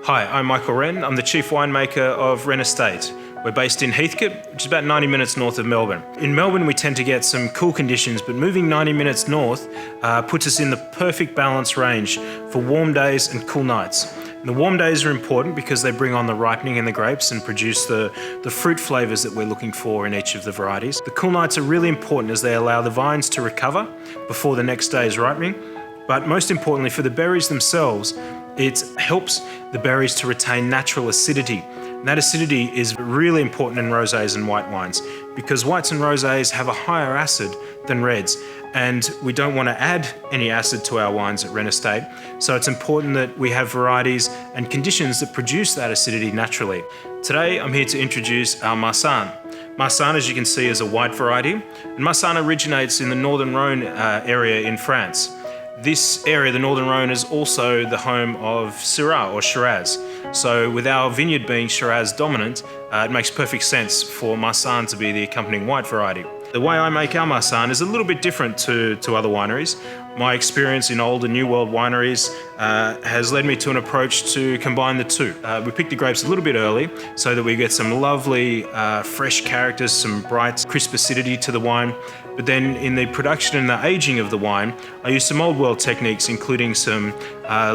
Hi, I'm Michael Wren. I'm the Chief Winemaker of Wren Estate. We're based in Heathcote, which is about 90 minutes north of Melbourne. In Melbourne, we tend to get some cool conditions, but moving 90 minutes north puts us in the perfect balance range for warm days and cool nights. And the warm days are important because they bring on the ripening in the grapes and produce the fruit flavours that we're looking for in each of the varieties. The cool nights are really important as they allow the vines to recover before the next day's ripening. But most importantly, for the berries themselves, it helps the berries to retain natural acidity. And that acidity is really important in rosés and white wines because whites and rosés have a higher acid than reds, and we don't want to add any acid to our wines at Wren Estate. So it's important that we have varieties and conditions that produce that acidity naturally. Today, I'm here to introduce our Marsanne. Marsanne, as you can see, is a white variety, and Marsanne originates in the Northern Rhone area in France. This area, the Northern Rhone, is also the home of Syrah or Shiraz. So with our vineyard being Shiraz dominant, it makes perfect sense for Marsanne to be the accompanying white variety. The way I make our Marsanne is a little bit different to other wineries. My experience in old and new world wineries has led me to an approach to combine the two. We pick the grapes a little bit early so that we get some lovely fresh characters, some bright crisp acidity to the wine. But then in the production and the aging of the wine, I use some old world techniques, including some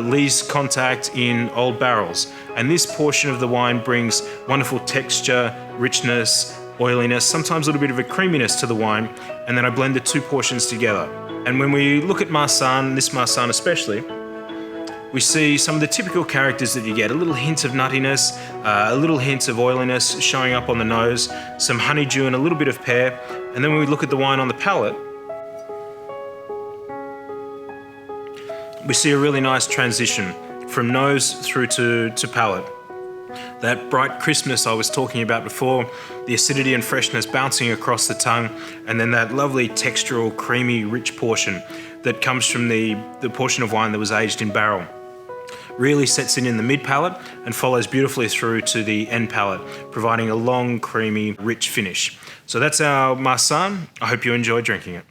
lees contact in old barrels. And this portion of the wine brings wonderful texture, richness, oiliness, sometimes a little bit of a creaminess to the wine, and then I blend the two portions together. And when we look at Marsanne, this Marsanne especially, we see some of the typical characters that you get, a little hint of nuttiness, a little hint of oiliness showing up on the nose, some honeydew and a little bit of pear. And then when we look at the wine on the palate, we see a really nice transition from nose through to palate. That bright crispness I was talking about before, the acidity and freshness bouncing across the tongue, and then that lovely textural, creamy, rich portion that comes from the portion of wine that was aged in barrel. Really sets in the mid palate and follows beautifully through to the end palate, providing a long, creamy, rich finish. So that's our Marsanne. I hope you enjoy drinking it.